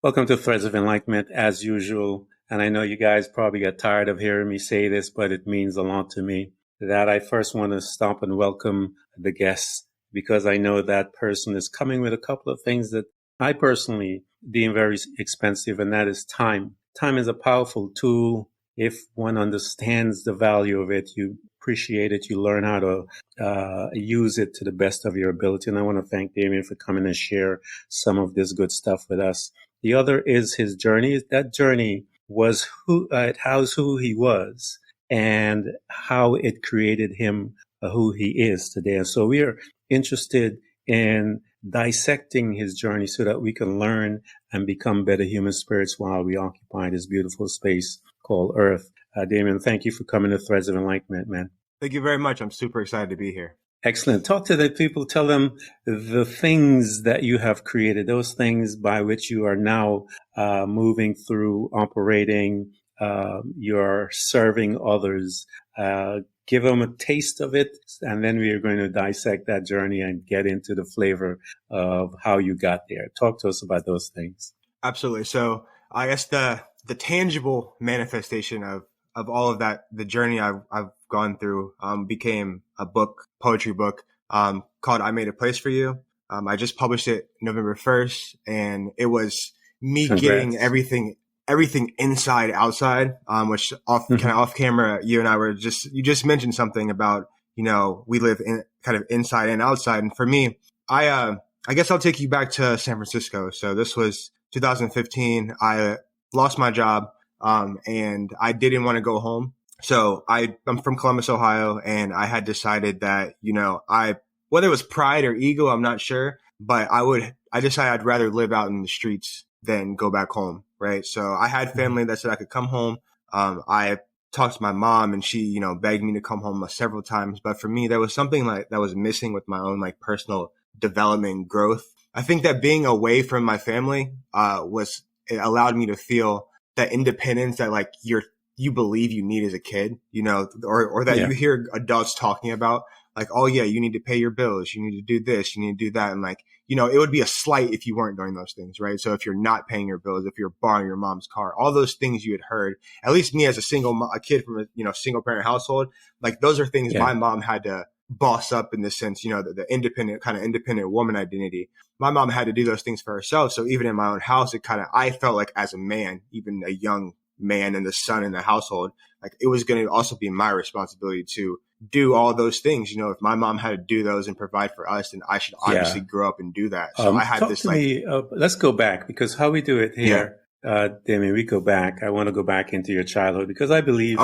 Welcome to Threads of Enlightenment, as usual. And I know you guys probably get tired of hearing me say this, but it means a lot to me that I first want to stop and welcome the guests because I know that person is coming with a couple of things that I personally deem very expensive, and that is time. Time is a powerful tool. If one understands the value of it, you appreciate it, you learn how to use it to the best of your ability. And I want to thank Damian for coming and share some of this good stuff with us. The other is his journey. That journey was it housed who he was and how it created him who he is today. And so we are interested in dissecting his journey so that we can learn and become better human spirits while we occupy this beautiful space called Earth. Damian, thank you for coming to Threads of Enlightenment, man. Thank you very much. I'm super excited to be here. Excellent. Talk to the people. Tell them the things that you have created, those things by which you are now moving through, operating, you're serving others. Give them a taste of it, and then we are going to dissect that journey and get into the flavor of how you got there. Talk to us about those things. Absolutely. So I guess the tangible manifestation of all of that, the journey I've gone through, became a book, poetry book, called I Made a Place for You. I just published it November 1st, and it was me getting everything inside, outside, which kind of off camera, you and I you just mentioned something about, we live in kind of inside and outside. And for me, I guess I'll take you back to San Francisco. So this was 2015. I lost my job. And I didn't want to go home. So I'm from Columbus, Ohio, and I had decided that, whether it was pride or ego, I'm not sure, but I decided I'd rather live out in the streets than go back home. Right. So I had family that said I could come home. I talked to my mom, and she, begged me to come home several times. But for me, there was something that was missing with my own personal development growth. I think that being away from my family, it allowed me to feel that independence that you believe you need as a kid, or that you hear adults talking about, oh yeah, you need to pay your bills, you need to do this, you need to do that. And it would be a slight if you weren't doing those things, right? So if you're not paying your bills, if you're borrowing your mom's car, all those things you had heard, at least me as a kid from a single parent household, those are things my mom had to boss up in the sense, the independent woman identity. My mom had to do those things for herself. So even in my own house, I felt like as a man, even a young man and the son in the household, it was going to also be my responsibility to do all those things. If my mom had to do those and provide for us, then I should obviously grow up and do that. So I had this let's go back, because how we do it here, Damian, we go back. I want to go back into your childhood, because I believe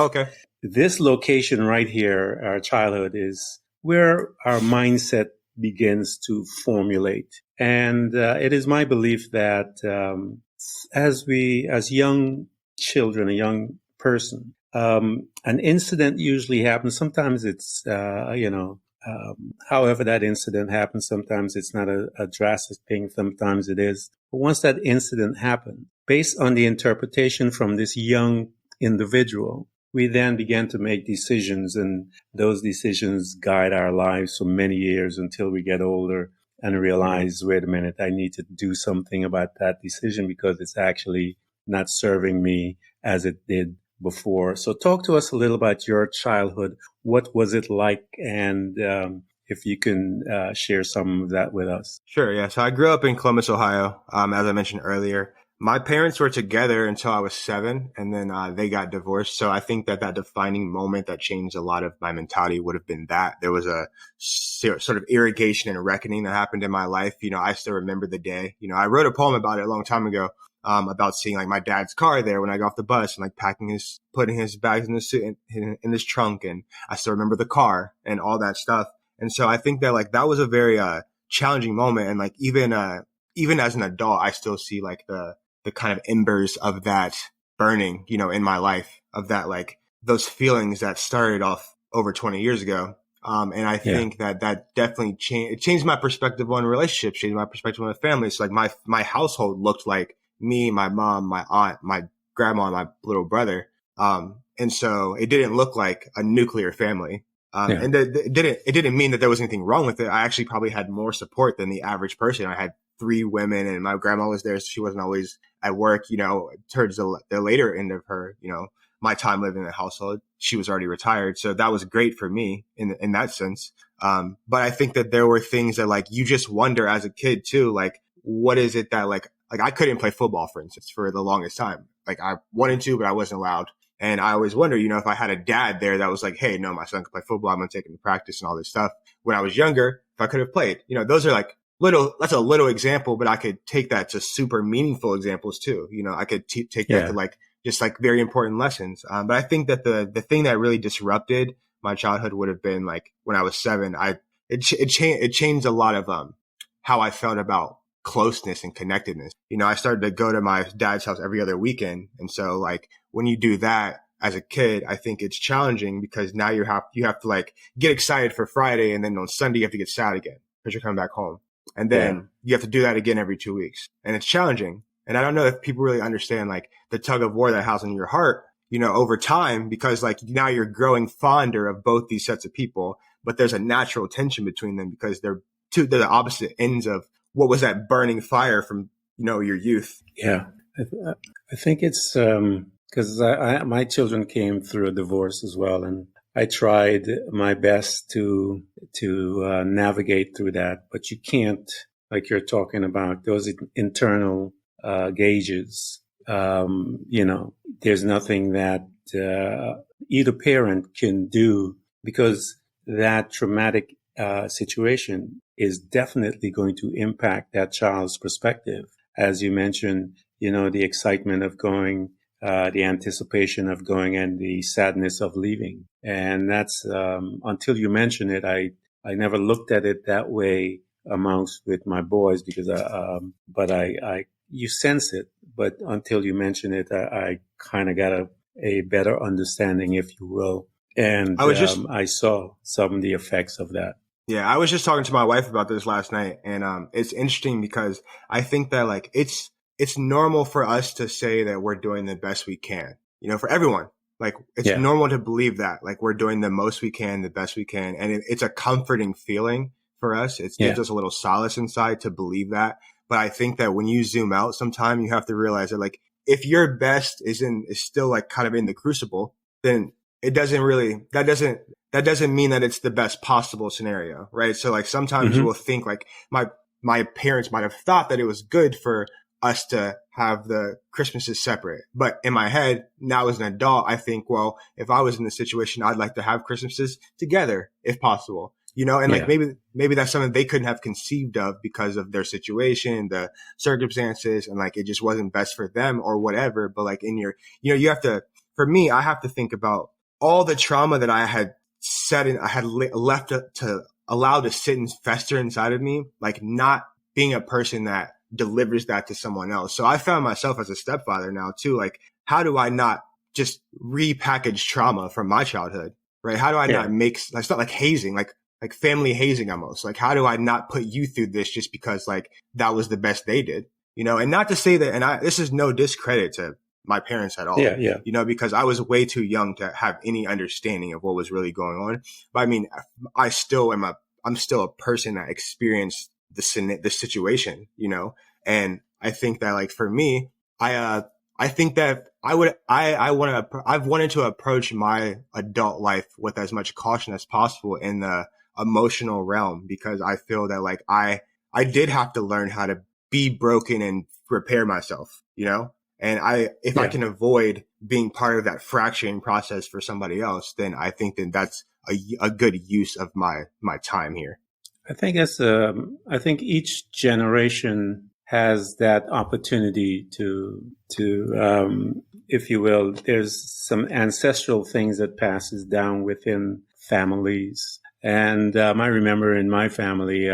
this location right here, our childhood, is where our mindset begins to formulate. And it is my belief that as young children, a young person, an incident usually happens. Sometimes it's, however that incident happens, sometimes it's not a drastic thing, sometimes it is. But once that incident happens, based on the interpretation from this young individual, we then began to make decisions, and those decisions guide our lives for many years until we get older and realize, wait a minute, I need to do something about that decision because it's actually not serving me as it did before. So talk to us a little about your childhood. What was it like? And if you can share some of that with us. Sure. Yeah. So I grew up in Columbus, Ohio, as I mentioned earlier. My parents were together until I was 7, and then they got divorced. So I think that defining moment that changed a lot of my mentality would have been that. There was a sort of irrigation and reckoning that happened in my life. I still remember the day. I wrote a poem about it a long time ago, about seeing my dad's car there when I got off the bus and putting his bags in the suit in his trunk. And I still remember the car and all that stuff. And so I think that that was a very challenging moment. And even as an adult, I still see the kind of embers of that burning, in my life, of that, those feelings that started off over 20 years ago. And I think that definitely changed my perspective on relationships, changed my perspective on the family. So my household looked like me, my mom, my aunt, my grandma, and my little brother. And so it didn't look like a nuclear family. And it didn't mean that there was anything wrong with it. I actually probably had more support than the average person. I had three women, and my grandma was there, so she wasn't always at work, towards the later end of her, my time living in the household. She was already retired. So that was great for me in that sense. But I think that there were things that like, you just wonder as a kid too, like, what is it that like I couldn't play football, for instance, for the longest time. Like I wanted to, but I wasn't allowed. And I always wonder, if I had a dad there that was like, hey, no, my son can play football. I'm going to take him to practice and all this stuff. When I was younger, if I could have played, those are like that's a little example, but I could take that to super meaningful examples too. I could take that to like, just like very important lessons. But I think that the thing that really disrupted my childhood would have been like when I was 7, it changed a lot of, how I felt about closeness and connectedness. I started to go to my dad's house every other weekend. And so like when you do that as a kid, I think it's challenging because now you have to like get excited for Friday. And then on Sunday, you have to get sad again because you're coming back home. And then you have to do that again every 2 weeks. And it's challenging. And I don't know if people really understand like the tug of war that has on your heart, over time, because like now you're growing fonder of both these sets of people, but there's a natural tension between them because they're the opposite ends of what was that burning fire from, your youth. Yeah. I think it's, because my children came through a divorce as well, and I tried my best to navigate through that, but you can't, like you're talking about, those internal gauges. There's nothing that either parent can do because that traumatic situation is definitely going to impact that child's perspective. As you mentioned, the excitement of going, the anticipation of going, and the sadness of leaving. And that's, until you mention it, I never looked at it that way with my boys because, you sense it, but until you mention it, I kind of got a better understanding, if you will. And I saw some of the effects of that. Yeah, I was just talking to my wife about this last night, and it's interesting because I think that like it's normal for us to say that we're doing the best we can, for everyone. Like it's normal to believe that like we're doing the most we can, the best we can, and it's a comforting feeling for us. It gives us a little solace inside to believe that. But I think that when you zoom out, sometime you have to realize that like if your best is still like kind of in the crucible, then it doesn't really that doesn't mean that it's the best possible scenario, right? So like sometimes you will think like my parents might have thought that it was good for us to have the Christmases separate. But in my head, now as an adult, I think, well, if I was in this situation, I'd like to have Christmases together if possible. And like maybe that's something they couldn't have conceived of because of their situation, the circumstances, and like it just wasn't best for them or whatever. But like in your, you have to, for me, I have to think about all the trauma that I had left to allow to sit and fester inside of me, like not being a person that delivers that to someone else. So I found myself as a stepfather now too. Like, how do I not just repackage trauma from my childhood, right? How do I not it's not like hazing, like family hazing almost. Like, how do I not put you through this just because like that was the best they did, and not to say that, and this is no discredit to my parents at all, because I was way too young to have any understanding of what was really going on. But I mean, I'm still a person that experienced the situation, and I think that like for me, I think that I've wanted to approach my adult life with as much caution as possible in the emotional realm, because I feel that like I did have to learn how to be broken and repair myself, and if I can avoid being part of that fracturing process for somebody else, then I think that that's a good use of my time here. I think I think each generation has that opportunity to, if you will, there's some ancestral things that passes down within families. And I remember in my family,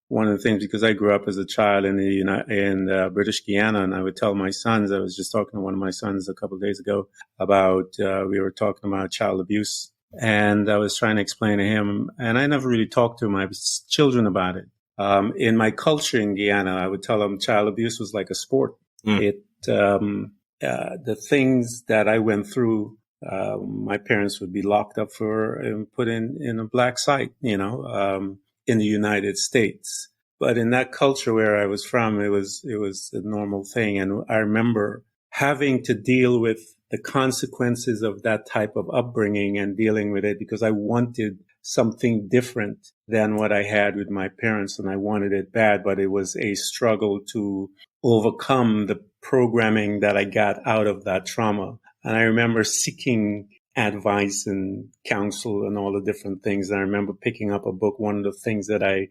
one of the things, because I grew up as a child in British Guiana, and I would tell my sons, I was just talking to one of my sons a couple of days ago about, we were talking about child abuse. And I was trying to explain to him, and I never really talked to my children about it. In my culture in Guyana, I would tell them child abuse was like a sport. The things that I went through, my parents would be locked up for and put in a black site, in the United States. But in that culture where I was from, it was a normal thing. And I remember having to deal with the consequences of that type of upbringing and dealing with it because I wanted something different than what I had with my parents, and I wanted it bad, but it was a struggle to overcome the programming that I got out of that trauma. And I remember seeking advice and counsel and all the different things. And I remember picking up a book. One of the things that I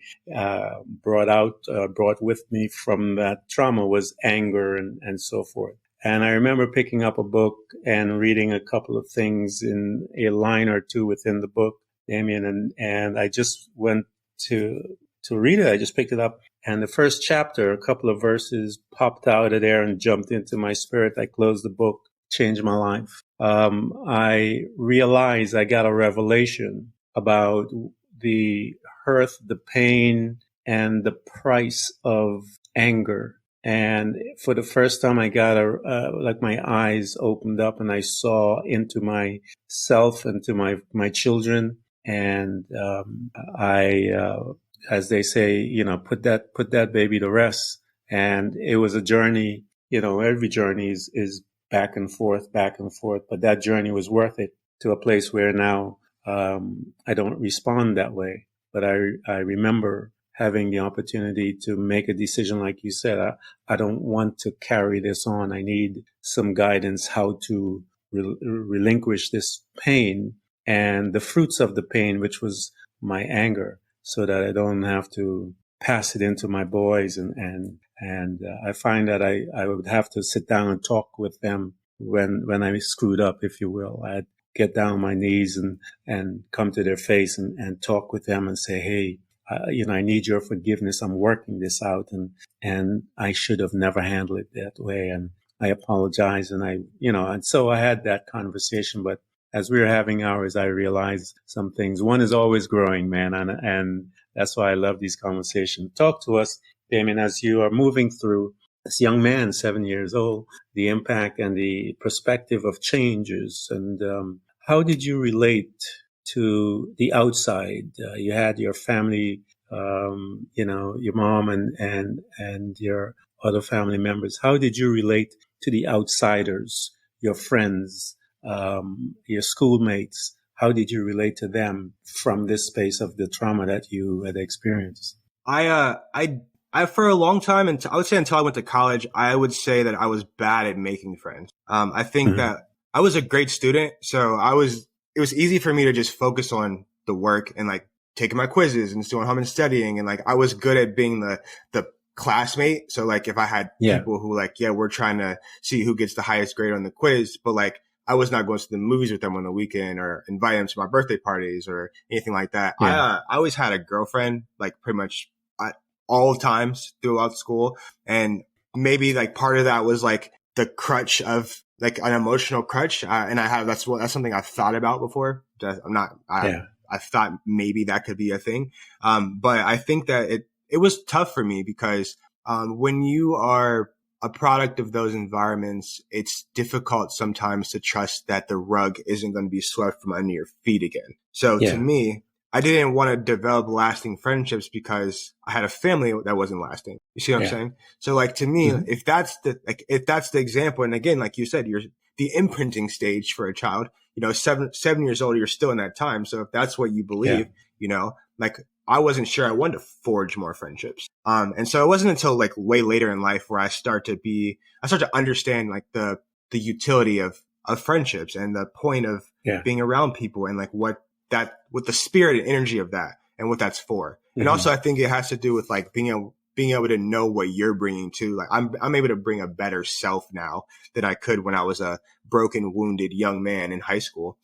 brought with me from that trauma was anger and so forth. And I remember picking up a book and reading a couple of things in a line or two within the book, Damian, and I just went to read it. I just picked it up. And the first chapter, a couple of verses popped out of there and jumped into my spirit. I closed the book, changed my life. I realized I got a revelation about the hurt, the pain, and the price of anger. And for the first time, I got like my eyes opened up and I saw into myself and to my children. And as they say, put that baby to rest. And it was a journey. Every journey is back and forth, but that journey was worth it to a place where now I don't respond that way. But I remember having the opportunity to make a decision, like you said. I don't want to carry this on. I need some guidance how to relinquish this pain and the fruits of the pain, which was my anger, so that I don't have to pass it into my boys. And I find that I would have to sit down and talk with them when I screwed up, if you will. I'd get down on my knees and come to their face and talk with them and say, hey, I need your forgiveness. I'm working this out, and I should have never handled it that way. And I apologize. And so I had that conversation. But as we were having ours, I realized some things. One is always growing, man. And that's why I love these conversations. Talk to us, Damian, as you are moving through this young man, 7 years old, the impact and the perspective of changes. And how did you relate to the outside? You had your family, your mom and your other family members. How did you relate to the outsiders, your friends, your schoolmates? How did you relate to them from this space of the trauma that you had experienced? I for a long time, and I would say until I went to college, I would say that I was bad at making friends. I think that I was a great student, so it was easy for me to just focus on the work and like taking my quizzes and doing home and studying. And like, I was good at being the classmate. So like, if I had people who like, we're trying to see who gets the highest grade on the quiz, but like, I was not going to the movies with them on the weekend or invite them to my birthday parties or anything like that. I always had a girlfriend, like pretty much all times throughout school. And maybe like part of that was like the crutch of like an emotional crutch. And that's something I've thought about before. I thought maybe that could be a thing. But I think that it was tough for me because, when you are a product of those environments, it's difficult sometimes to trust that the rug isn't going to be swept from under your feet again. So to me, I didn't want to develop lasting friendships because I had a family that wasn't lasting. You see what I'm saying? So like, to me, if that's the example, and again, like you said, you're the imprinting stage for a child, 7 years old, you're still in that time. So if that's what you believe, like I wasn't sure I wanted to forge more friendships. And so it wasn't until like way later in life where I start to understand like the utility of friendships and the point of being around people and like with the spirit and energy of that and what that's for. And also I think it has to do with like being able to know what you're bringing to, like, I'm able to bring a better self now than I could when I was a broken, wounded young man in high school.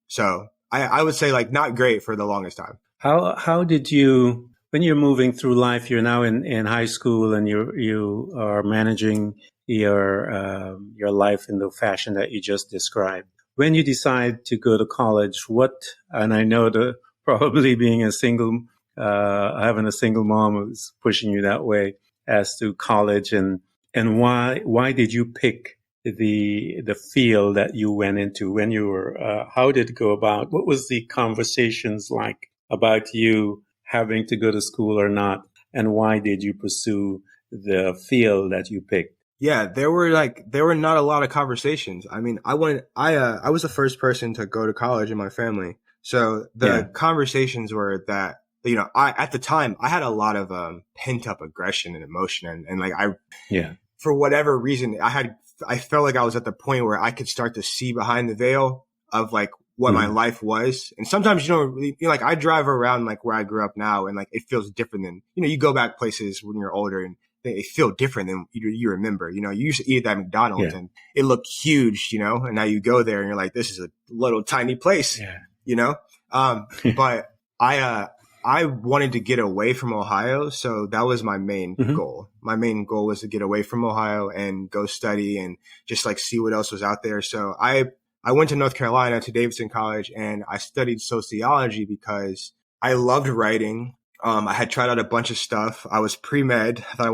So I would say like not great for the longest time. How did you, when you're moving through life, you're now in high school and you are managing your life in the fashion that you just described. When you decide to go to college, and I know probably being having a single mom is pushing you that way as to college, and why did you pick the field that you went into when you were, how did it go about? What was the conversations like about you having to go to school or not? and why did you pursue the field that you picked? Yeah, there were not a lot of conversations. I mean, I was the first person to go to college in my family. So the conversations were that, at the time I had a lot of pent up aggression and emotion, and like for whatever reason, I felt like I was at the point where I could start to see behind the veil of like what my life was. And sometimes you don't really, like I drive around like where I grew up now, and like it feels different than, you go back places when you're older and they feel different than you remember. You used to eat at that McDonald's and it looked huge, and now you go there and you're like, this is a little tiny place, but I wanted to get away from Ohio. So that was my main goal. My main goal was to get away from Ohio and go study and just like see what else was out there. So I went to North Carolina to Davidson College, and I studied sociology because I loved writing. I had tried out a bunch of stuff. I was pre-med. I thought I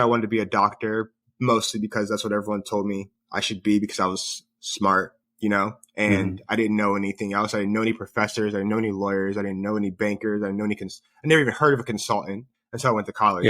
wanted to be a doctor, mostly because that's what everyone told me I should be because I was smart, and I didn't know anything else. I didn't know any professors. I didn't know any lawyers. I didn't know any bankers. I didn't know I never even heard of a consultant until I went to college.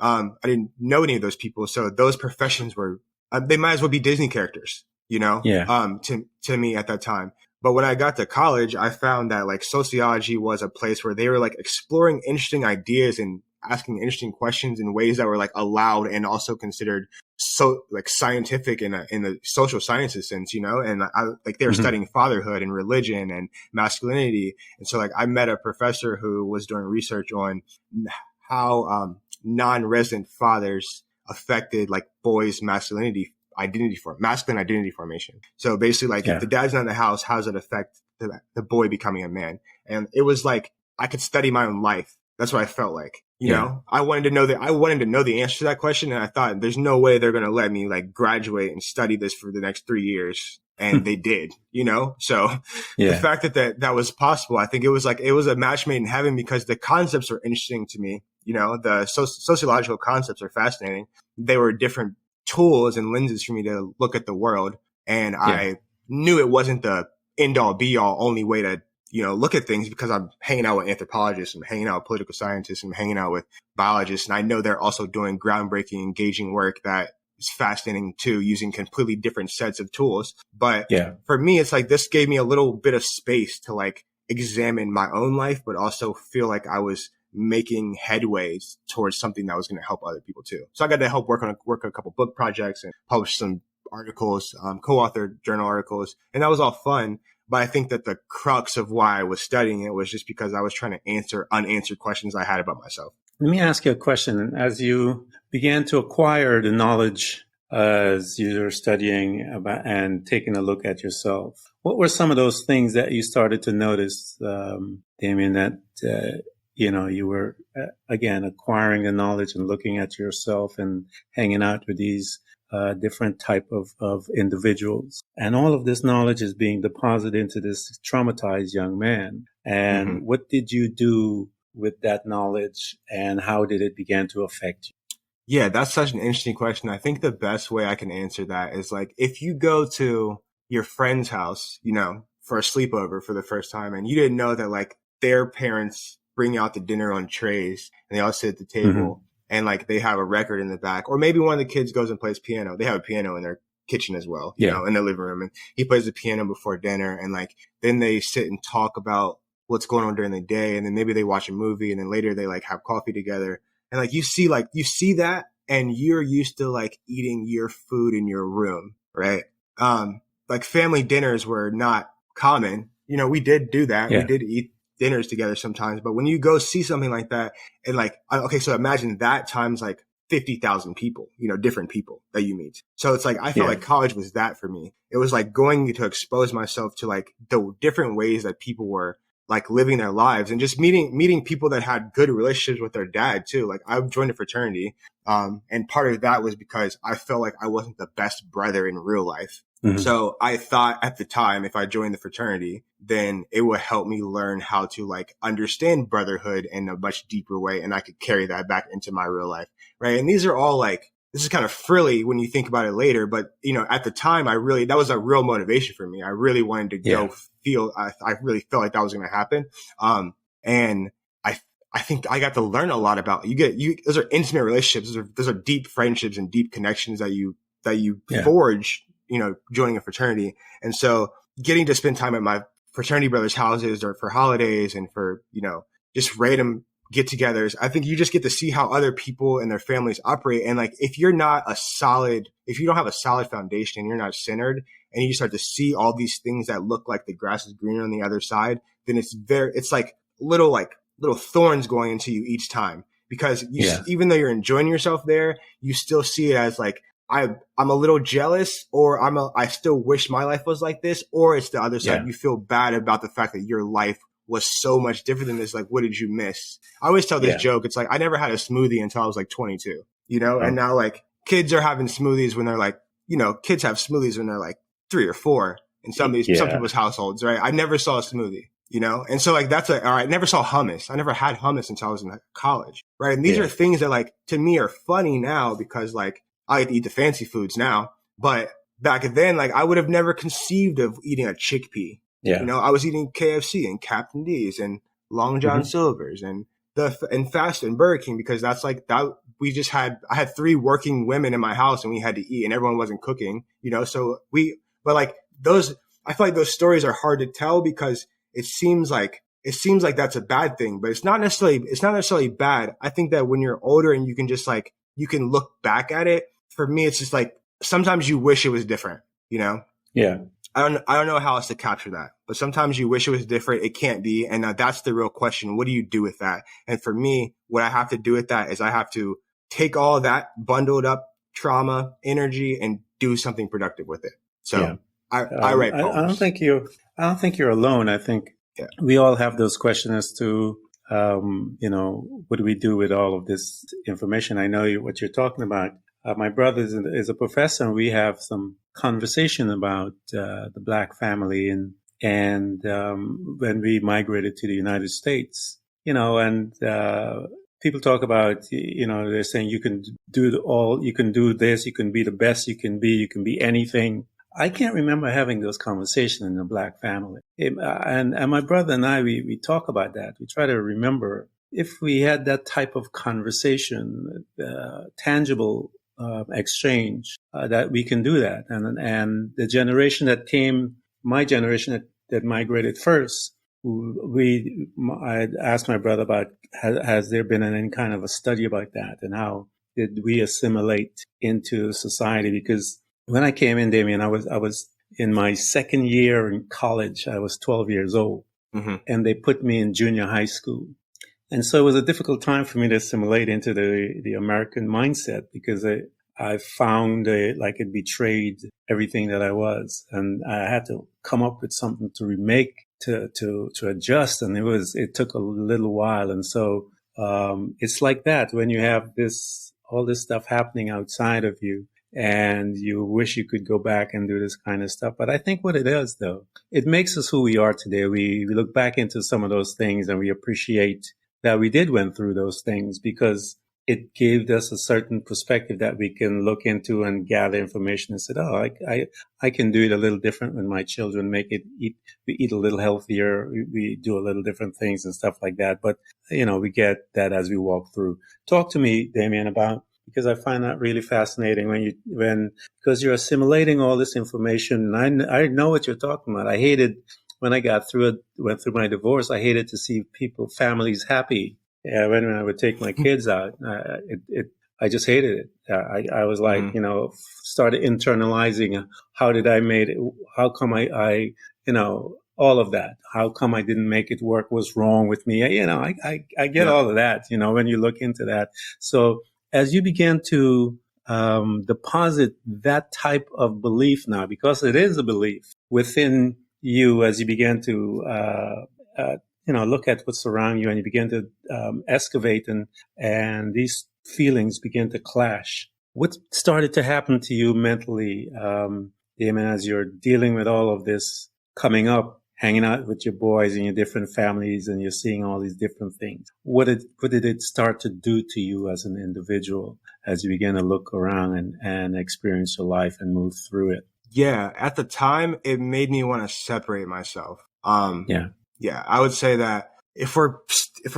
I didn't know any of those people. So those professions were, they might as well be Disney characters, to me at that time. But when I got to college, I found that like sociology was a place where they were like exploring interesting ideas and asking interesting questions in ways that were like allowed and also considered so like scientific in the social sciences sense, and they were studying fatherhood and religion and masculinity. And so like I met a professor who was doing research on how non-resident fathers affected like boys' masculine identity formation. So basically like if the dad's not in the house, how does it affect the boy becoming a man? And it was like I could study my own life. That's what I felt like. I wanted to know the answer to that question, and I thought there's no way they're going to let me like graduate and study this for the next 3 years. And they did, so the fact that was possible, I think it was a match made in heaven because the concepts are interesting to me. The sociological concepts are fascinating. They were different tools and lenses for me to look at the world. And I knew it wasn't the end all be all only way to, look at things because I'm hanging out with anthropologists, I'm hanging out with political scientists, I'm hanging out with biologists. And I know they're also doing groundbreaking, engaging work that is fascinating too, using completely different sets of tools. But for me, it's like this gave me a little bit of space to like examine my own life, but also feel like I was making headways towards something that was going to help other people too. So I got to help work on a couple book projects and publish some articles, co-authored journal articles, and that was all fun. But I think that the crux of why I was studying it was just because I was trying to answer unanswered questions I had about myself. Let me ask you a question. As you began to acquire the knowledge as you were studying about and taking a look at yourself, what were some of those things that you started to notice, Damian, that you were, again, acquiring the knowledge and looking at yourself and hanging out with these different type of individuals. And all of this knowledge is being deposited into this traumatized young man. And what did you do with that knowledge, and how did it begin to affect you? Yeah, that's such an interesting question. I think the best way I can answer that is like if you go to your friend's house, for a sleepover for the first time, and you didn't know that like their parents bring out the dinner on trays and they all sit at the table and like they have a record in the back, or maybe one of the kids goes and plays piano. They have a piano in their kitchen as well, in the living room, and he plays the piano before dinner, and like then they sit and talk about what's going on during the day, and then maybe they watch a movie, and then later they like have coffee together, and like you see that, and you're used to like eating your food in your room, right? Like family dinners were not common. We did do that. We did eat dinners together sometimes, but when you go see something like that, and like, okay, so imagine that times like 50,000 people, different people that you meet. So it's like, I felt like college was that for me. It was like going to expose myself to like the different ways that people were like living their lives, and just meeting people that had good relationships with their dad too. Like I joined a fraternity. And part of that was because I felt like I wasn't the best brother in real life. So I thought at the time, if I joined the fraternity, then it would help me learn how to like understand brotherhood in a much deeper way. And I could carry that back into my real life. Right. And these are all like, this is kind of frilly when you think about it later, but at the time that was a real motivation for me. I really wanted to go I really felt like that was going to happen. And I think I got to learn a lot about those are intimate relationships. Those are deep friendships and deep connections that you forge, joining a fraternity. And so getting to spend time at my fraternity brothers' houses or for holidays and for, just random get-togethers, I think you just get to see how other people and their families operate. And like, if you don't have a solid foundation and you're not centered, and you start to see all these things that look like the grass is greener on the other side, then it's like little thorns going into you each time, because even though you're enjoying yourself there, you still see it as like, I'm a little jealous, or I still wish my life was like this, or it's the other side. You feel bad about the fact that your life was so much different than this. Like, what did you miss? I always tell this joke. It's like, I never had a smoothie until I was like 22, and now like kids are having smoothies when they're like, kids have smoothies when they're like 3 or 4 in some people's households, right? I never saw a smoothie, and so like, all right. I never saw hummus. I never had hummus until I was in college, right? And these are things that like, to me, are funny now, because like, I eat the fancy foods now, but back then, like, I would have never conceived of eating a chickpea. Yeah. I was eating KFC and Captain D's and Long John Silver's and Fast and Burger King, because that's like that. I had 3 working women in my house, and we had to eat, and everyone wasn't cooking, but like I feel like those stories are hard to tell, because it seems like that's a bad thing, but it's not necessarily bad. I think that when you're older and you can just like, you can look back at it. For me, it's just like, sometimes you wish it was different, Yeah. I don't know how else to capture that, but sometimes you wish it was different. It can't be. And that's the real question. What do you do with that? And for me, what I have to do with that is I have to take all that bundled up trauma, energy, and do something productive with it. So I write poems. I don't think you're alone. I think we all have those questions as to, what do we do with all of this information? I know what you're talking about. My brother is a professor, and we have some conversation about the Black family and when we migrated to the United States, and people talk about, they're saying you can do this, you can be the best you can be anything. I can't remember having those conversations in the Black family. And my brother and I, we talk about that. We try to remember if we had that type of conversation, tangible exchange, that we can do that. And the generation that came, my generation that migrated first, I asked my brother about, has there been any kind of a study about that, and how did we assimilate into society? Because when I came in, Damian, I was in my second year in college. I was 12 years old, and they put me in junior high school. And so it was a difficult time for me to assimilate into the American mindset, because I found like it betrayed everything that I was, and I had to come up with something to remake, to adjust, and it took a little while. And so it's like that when you have all this stuff happening outside of you, and you wish you could go back and do this kind of stuff. But I think what it is, though, it makes us who we are today. We look back into some of those things, and we appreciate that we did went through those things, because it gave us a certain perspective that we can look into and gather information and said, oh, I can do it a little different with my children, we eat a little healthier, we do a little different things and stuff like that. But, we get that as we walk through. Talk to me, Damian, because I find that really fascinating because you're assimilating all this information. And I know what you're talking about. I hated when I went through my divorce, I hated to see families happy. Yeah, when I would take my kids out, I just hated it. I was like, started internalizing. How did I made it? How come I all of that? How come I didn't make it work? What's wrong with me? I get all of that, when you look into that. So as you begin to deposit that type of belief now, because it is a belief within you, as you begin to look at what's around you, and you begin to excavate, and these feelings begin to clash. What started to happen to you mentally, Damon, as you're dealing with all of this coming up, hanging out with your boys and your different families, and you're seeing all these different things? What did it start to do to you as an individual as you began to look around and experience your life and move through it? Yeah, at the time, it made me want to separate myself. Yeah, I would say that if we're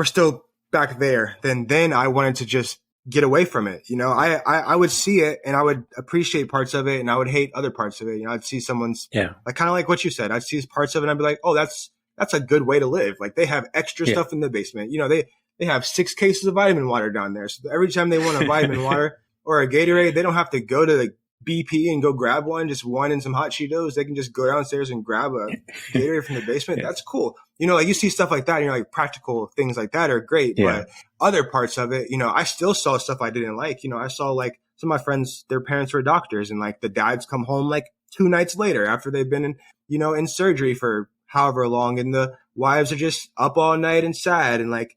still back there, then I wanted to just get away from it. I would see it and I would appreciate parts of it and I would hate other parts of it. I'd see someone's like, kind of like what you said, I'd see parts of it and I'd be like, oh, that's a good way to live. Like they have extra stuff in the basement. They have 6 cases of vitamin water down there. So every time they want a vitamin water or a Gatorade, they don't have to go to the BP and go grab just one and some hot Cheetos. They can just go downstairs and grab a Gatorade from the basement. That's cool. Like you see stuff like that, like practical things like that are great. But other parts of it, I still saw stuff I didn't like. I saw like some of my friends, their parents were doctors and like the dads come home like 2 nights later after they've been in surgery for however long. And the wives are just up all night and sad. And like,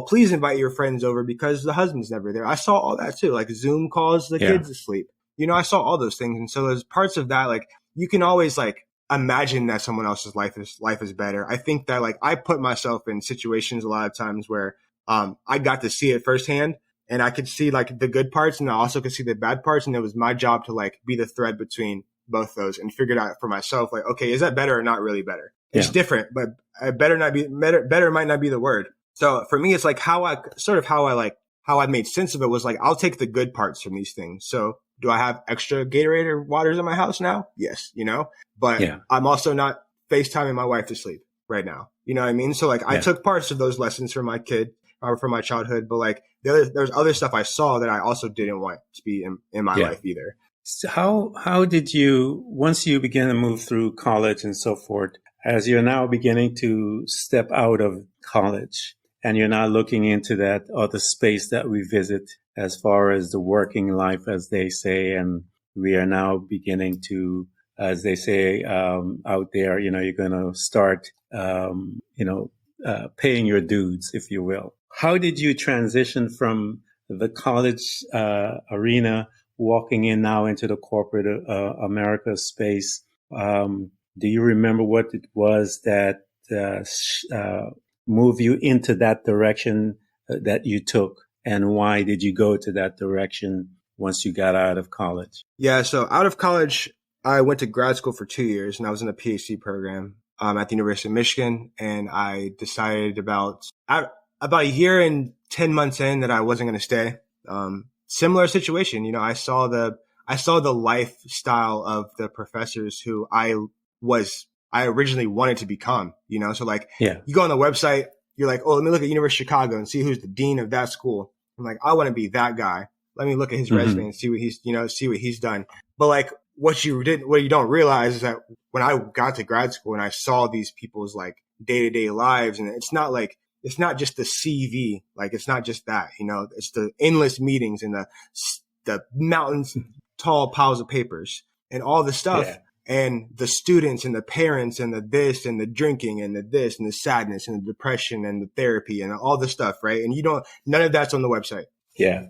please invite your friends over because the husband's never there. I saw all that too, like Zoom calls the kids asleep. I saw all those things. And so there's parts of that, like you can always like imagine that someone else's life is better. I think that like I put myself in situations a lot of times where I got to see it firsthand and I could see like the good parts and I also could see the bad parts. And it was my job to like be the thread between both those and figure it out for myself. Like, okay, is that better or not really better? It's different, but better might not be the word. So for me, it's like how I made sense of it was like, I'll take the good parts from these things. So do I have extra Gatorade or waters in my house now? Yes, but I'm also not FaceTiming my wife to sleep right now. You know what I mean? So like I took parts of those lessons from my kid or from my childhood, but like there's other stuff I saw that I also didn't want to be in my life either. So how did you, once you began to move through college and so forth, as you're now beginning to step out of college and you're now looking into that other space that we visit as far as the working life, as they say, and we are now beginning to, as they say, out there, you're going to start, paying your dues, if you will. How did you transition from the college arena, walking in now into the corporate America space? Do you remember what it was that moved you into that direction that you took? And why did you go to that direction once you got out of college? Yeah, so out of college, I went to grad school for 2 years and I was in a PhD program at the University of Michigan. And I decided about a year and 10 months in that I wasn't going to stay. Similar situation, I saw the lifestyle of the professors who I originally wanted to become, so like you go on the website, you're like, oh, let me look at University of Chicago and see who's the dean of that school. I'm like, I want to be that guy. Let me look at his resume and see what he's done. But like what you don't realize is that when I got to grad school and I saw these people's like day-to-day lives, and it's not just the CV, like it's not just that, it's the endless meetings and the mountains tall piles of papers and all the stuff. Yeah. And the students and the parents and the this and the drinking and the this and the sadness and the depression and the therapy and all the stuff, right? And none of that's on the website. Yeah.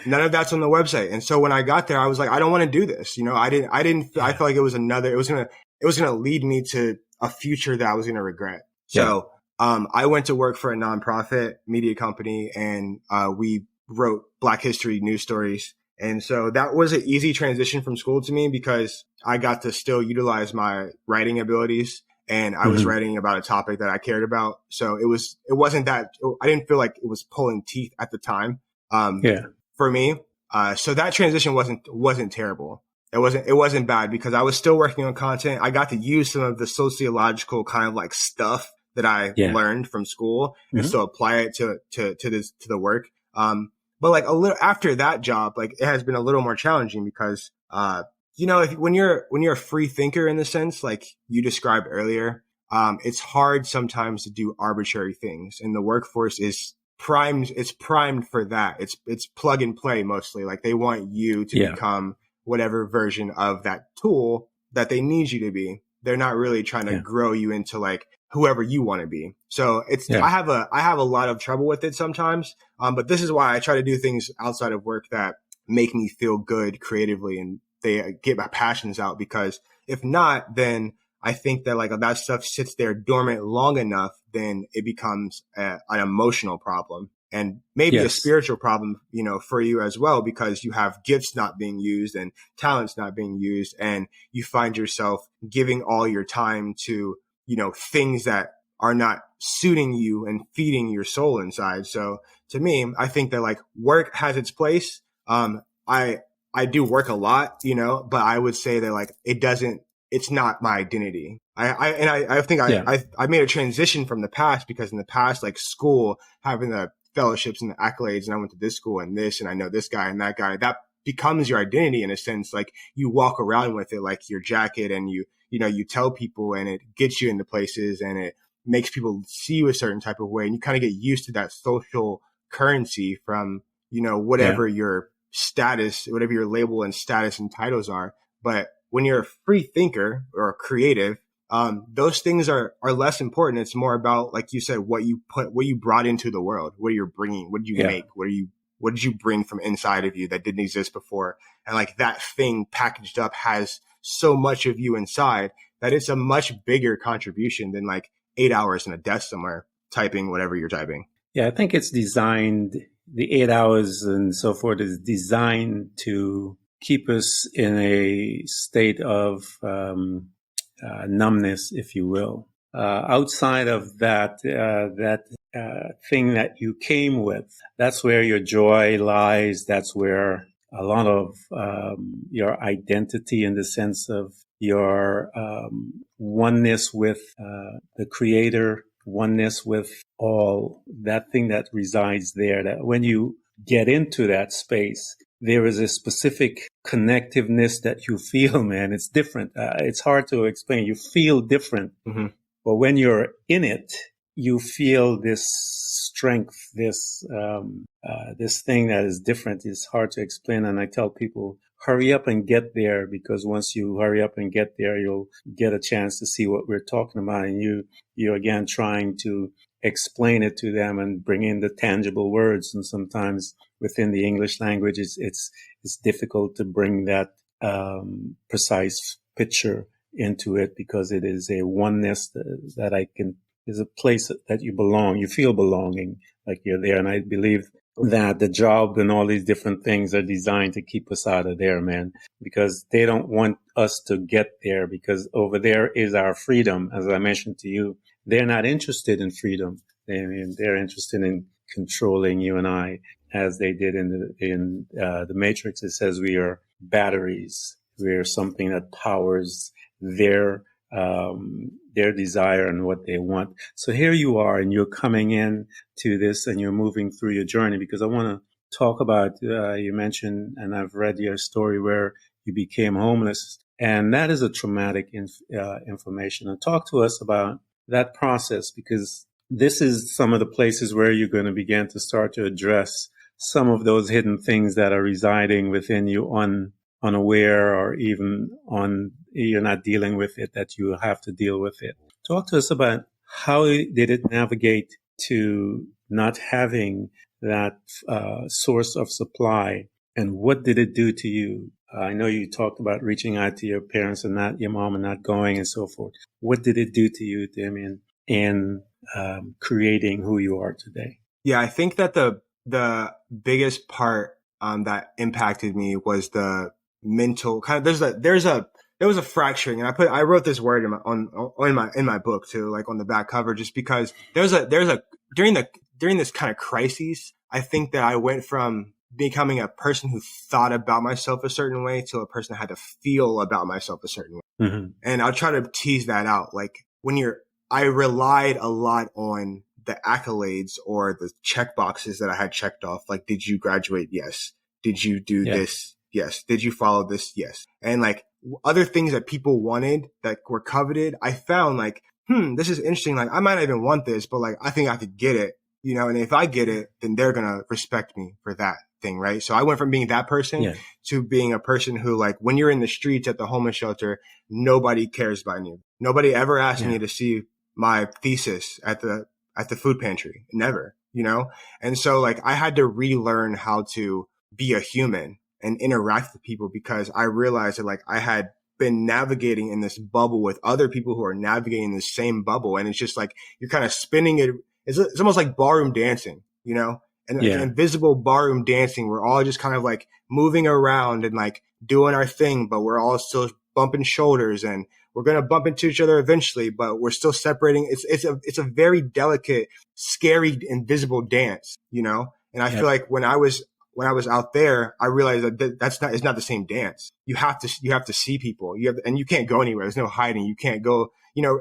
None of that's on the website. And so when I got there, I was like, I don't want to do this. I felt like it was going to lead me to a future that I was going to regret. So, I went to work for a nonprofit media company and, we wrote Black history news stories. And so that was an easy transition from school to me because I got to still utilize my writing abilities and I was writing about a topic that I cared about. So it wasn't that I didn't feel like it was pulling teeth at the time. For me. So that transition wasn't terrible. It wasn't bad because I was still working on content. I got to use some of the sociological kind of like stuff that I learned from school and still apply it to the work. But like a little after that job, like it has been a little more challenging because, when you're a free thinker in the sense like you described earlier, it's hard sometimes to do arbitrary things, and the workforce is primed. It's primed for that. It's plug and play mostly. Like they want you to become whatever version of that tool that they need you to be. They're not really trying to grow you into like whoever you want to be. So I have a lot of trouble with it sometimes. But this is why I try to do things outside of work that make me feel good creatively and they get my passions out, because if not, then I think that like if that stuff sits there dormant long enough, then it becomes an emotional problem and maybe a spiritual problem, for you as well, because you have gifts not being used and talents not being used. And you find yourself giving all your time to, things that are not suiting you and feeding your soul inside. So to me, I think that like work has its place. I do work a lot, you know, but I would say that like it's not my identity. I think Yeah. I made a transition from the past, because in the past, like school, having the fellowships and the accolades, and I went to this school and this, and I know this guy and that guy, that becomes your identity in a sense. Like you walk around with it like your jacket, and you know, you tell people, and it gets you into places, and it makes people see you a certain type of way. And you kind of get used to that social currency from, you know, Yeah. whatever your status, whatever your label and status and titles are. But when you're a free thinker or a creative, those things are less important. It's more about, like you said, what you brought into the world, what you're bringing, what did you Yeah. make, what did you bring from inside of you that didn't exist before? And like that thing packaged up has so much of you inside that it's a much bigger contribution than like 8 hours in a desk somewhere typing whatever you're typing. Yeah, I think it's designed, the 8 hours and so forth is designed to keep us in a state of numbness, if you will. Outside of that thing that you came with, that's where your joy lies. That's where a lot of your identity, in the sense of your oneness with the Creator, oneness with all, that thing that resides there, that when you get into that space, there is a specific connectiveness that you feel, man. It's different. It's hard to explain. You feel different. Mm-hmm. But when you're in it, you feel this strength, this thing that is different. It's hard to explain. And I tell people, hurry up and get there, because once you hurry up and get there, you'll get a chance to see what we're talking about. And you're again trying to explain it to them and bring in the tangible words. And sometimes within the English language, it's difficult to bring that precise picture into it, because it is a oneness that is a place that you belong. You feel belonging, like you're there. And I believe that the job and all these different things are designed to keep us out of there, man, because they don't want us to get there, because over there is our freedom. As I mentioned to you, they're not interested in freedom. They're interested in controlling you and I, as they did in the Matrix. It says we are batteries. We are something that powers their desire and what they want. So here you are, and you're coming in to this, and you're moving through your journey, because I want to talk about, you mentioned, and I've read your story where you became homeless, and that is a traumatic information. And talk to us about that process, because this is some of the places where you're going to begin to start to address some of those hidden things that are residing within you unaware, or even you're not dealing with it, that you have to deal with it. Talk to us about how did it navigate to not having that source of supply, and what did it do to you? I know you talked about reaching out to your parents and not your mom and not going and so forth. What did it do to you, Damian, in creating who you are today? Yeah, I think that the biggest part that impacted me was the mental kind of. There was a fracturing, and I wrote this word in my book too, like on the back cover, just because there's a during this kind of crisis, I think that I went from becoming a person who thought about myself a certain way to a person that had to feel about myself a certain way. Mm-hmm. And I'll try to tease that out. Like I relied a lot on the accolades or the check boxes that I had checked off. Like, did you graduate? Yes. Did you do this? Yes. Did you follow this? Yes. And like other things that people wanted that were coveted, I found like, this is interesting. Like, I might not even want this, but like, I think I could get it, you know, and if I get it, then they're going to respect me for that thing. Right. So I went from being that person to being a person who, like, when you're in the streets at the homeless shelter, nobody cares about you. Nobody ever asked me to see my thesis at the food pantry. Never, you know? And so like, I had to relearn how to be a human and interact with people, because I realized that like I had been navigating in this bubble with other people who are navigating the same bubble. And it's just like, you're kind of spinning it. It's almost like ballroom dancing, you know, and like invisible ballroom dancing. We're all just kind of like moving around and like doing our thing, but we're all still bumping shoulders and we're going to bump into each other eventually, but we're still separating. It's a very delicate, scary, invisible dance, you know? And I feel like when I was out there, I realized that it's not the same dance. You have to see people. And you can't go anywhere. There's no hiding. You can't go, you know,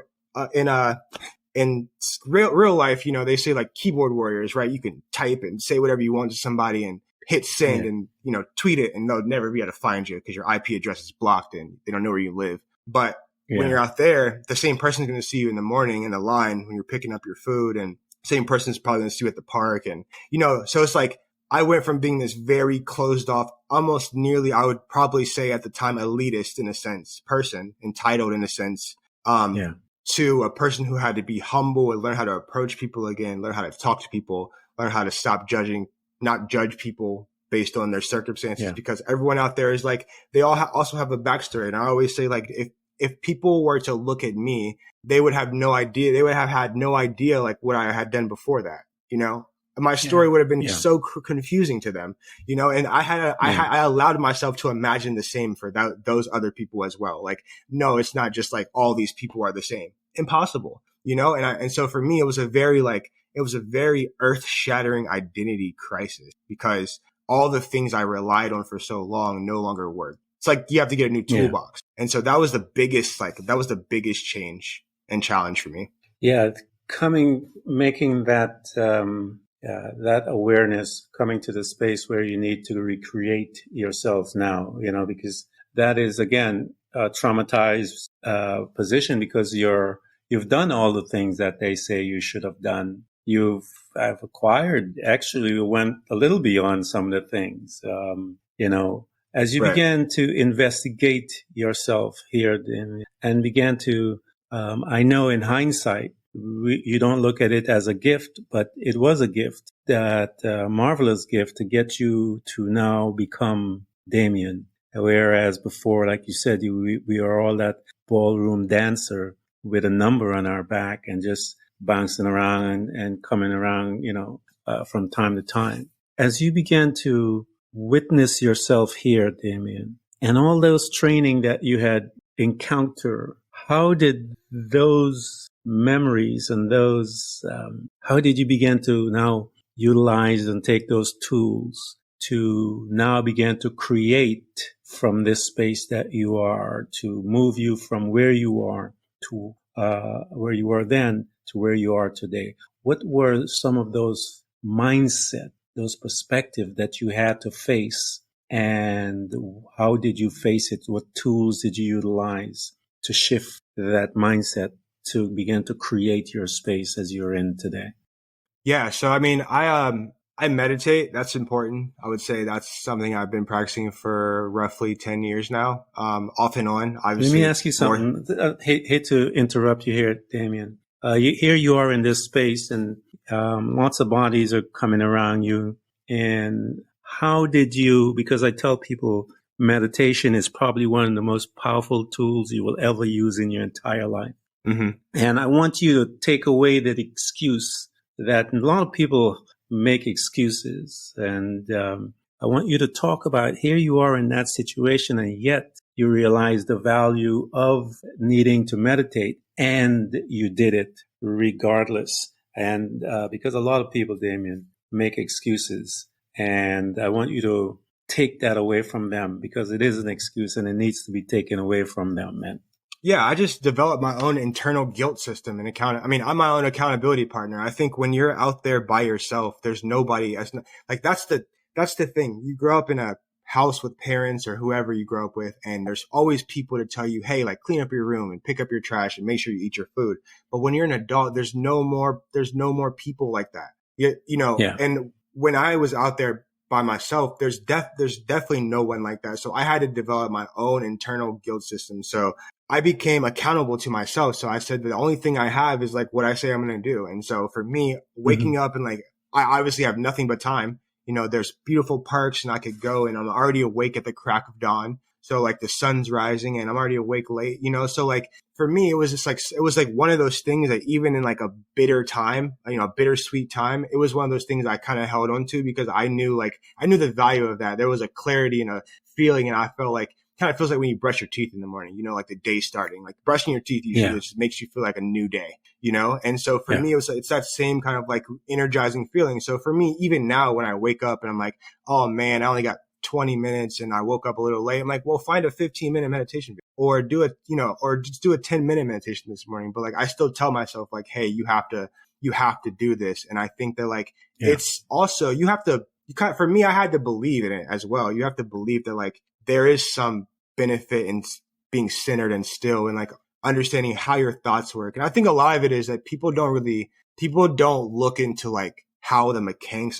in real life, you know, they say like keyboard warriors, right? You can type and say whatever you want to somebody and hit send and, you know, tweet it, and they'll never be able to find you because your IP address is blocked and they don't know where you live. But when you're out there, the same person's going to see you in the morning in the line when you're picking up your food, and same person's probably going to see you at the park. And, you know, so it's like, I went from being this very closed off, almost nearly, I would probably say at the time, elitist in a sense, person, entitled in a sense, to a person who had to be humble and learn how to approach people again, learn how to talk to people, learn how to stop judging, not judge people based on their circumstances, because everyone out there is like, they all also have a backstory. And I always say, like, if people were to look at me, they would have no idea. They would have had no idea like what I had done before that, you know? My story would have been so confusing to them, you know, and I allowed myself to imagine the same for those other people as well. Like, no, it's not just like all these people are the same. Impossible, you know? And so for me, it was a very earth shattering identity crisis, because all the things I relied on for so long no longer work. It's like you have to get a new toolbox. And so that was the biggest change and challenge for me. Yeah. Making that awareness, coming to the space where you need to recreate yourself now, you know, because that is, again, a traumatized position, because you've done all the things that they say you should have done. I've acquired, actually went a little beyond some of the things, you know, as you began to investigate yourself here and began to, I know in hindsight, you don't look at it as a gift, but it was a gift, that marvelous gift to get you to now become Damian. Whereas before, like you said, we are all that ballroom dancer with a number on our back and just bouncing around and coming around, you know, from time to time. As you began to witness yourself here, Damian, and all those training that you had encountered, how did those memories and those, how did you begin to now utilize and take those tools to now begin to create from this space that you are, to move you from where you are to where you were then to where you are today? What were some of those mindset, those perspectives that you had to face, and how did you face it? What tools did you utilize to shift that mindset to begin to create your space as you're in today? Yeah. So, I mean, I meditate. That's important. I would say that's something I've been practicing for roughly 10 years now, off and on. Obviously. Let me ask you something. Hate to interrupt you here, Damian. Here you are in this space, and lots of bodies are coming around you. And how did you, because I tell people meditation is probably one of the most powerful tools you will ever use in your entire life. Mm-hmm. And I want you to take away that excuse that a lot of people make excuses. And I want you to talk about, here you are in that situation, and yet you realize the value of needing to meditate, and you did it regardless. And because a lot of people, Damian, make excuses, and I want you to take that away from them, because it is an excuse and it needs to be taken away from them, man. Yeah, I just developed my own internal guilt system and I'm my own accountability partner. I think when you're out there by yourself, there's nobody that's the thing. You grow up in a house with parents or whoever you grow up with, and there's always people to tell you, hey, like, clean up your room and pick up your trash and make sure you eat your food. But when you're an adult, there's no more people like that. You know, and when I was out there by myself, there's definitely no one like that. So I had to develop my own internal guilt system. So I became accountable to myself. So I said, the only thing I have is like what I say I'm going to do. And so for me, waking up and like, I obviously have nothing but time. You know, there's beautiful parks and I could go, and I'm already awake at the crack of dawn. So like the sun's rising and I'm already awake late, you know? So like for me, it was just like, it was like one of those things that even in like a bitter time, you know, a bittersweet time, it was one of those things I kind of held on to, because I knew the value of that. There was a clarity and a feeling, and I felt like kind of feels like when you brush your teeth in the morning, you know, like the day starting, like brushing your teeth usually just makes you feel like a new day, you know? And so for me, it's that same kind of like energizing feeling. So for me, even now when I wake up and I'm like, oh man, I only got 20 minutes and I woke up a little late. I'm like, well, find a 15-minute meditation video or do it, you know, or just do a 10-minute meditation this morning. But like, I still tell myself like, hey, you have to do this. And I think that like, it's also, you have to, for me, I had to believe in it as well. You have to believe that like there is some benefit in being centered and still and like understanding how your thoughts work. And I think a lot of it is that people don't look into like how the mechanics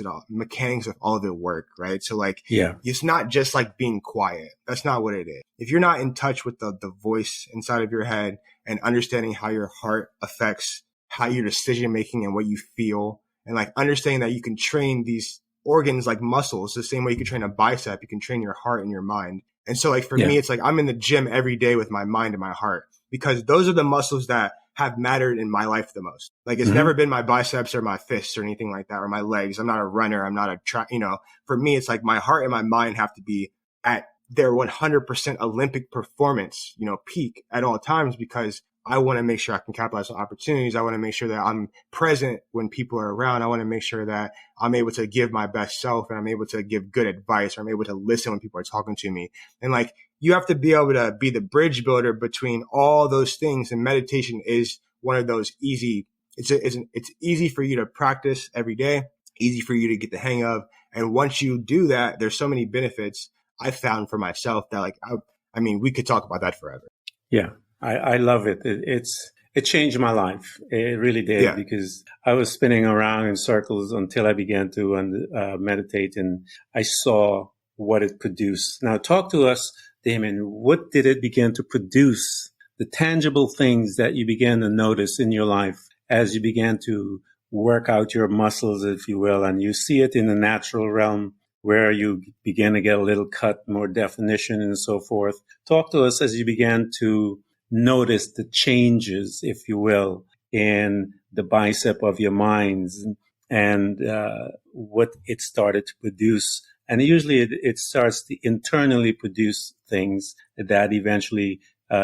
of all of it work, right? So like, it's not just like being quiet. That's not what it is. If you're not in touch with the voice inside of your head and understanding how your heart affects how your decision making and what you feel, and like understanding that you can train these organs like muscles the same way you can train a bicep, you can train your heart and your mind. And so like for me, it's like I'm in the gym every day with my mind and my heart, because those are the muscles that have mattered in my life the most. Like it's never been my biceps or my fists or anything like that, or my legs. I'm not a runner. I'm not a you know, for me, it's like my heart and my mind have to be at their 100% Olympic performance, you know, peak at all times, because I want to make sure I can capitalize on opportunities. I want to make sure that I'm present when people are around. I want to make sure that I'm able to give my best self and I'm able to give good advice, or I'm able to listen when people are talking to me. And like, you have to be able to be the bridge builder between all those things. And meditation is one of those easy, it's easy for you to practice every day, easy for you to get the hang of. And once you do that, there's so many benefits I found for myself that like, I mean, we could talk about that forever. Yeah. I love it. It changed my life. It really did, because I was spinning around in circles until I began to meditate, and I saw what it produced. Now, talk to us, Damian. What did it begin to produce? The tangible things that you began to notice in your life as you began to work out your muscles, if you will, and you see it in the natural realm where you begin to get a little cut, more definition, and so forth. Talk to us as you began to notice the changes, if you will, in the bicep of your minds and what it started to produce. And usually it starts to internally produce things that eventually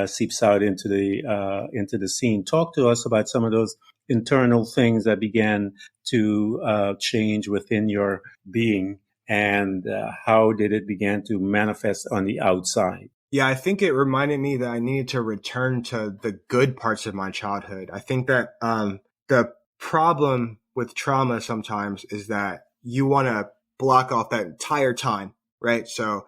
seeps out into the scene. Talk to us about some of those internal things that began to change within your being, and how did it begin to manifest on the outside? Yeah, I think it reminded me that I needed to return to the good parts of my childhood. I think that the problem with trauma sometimes is that you want to block off that entire time, right? So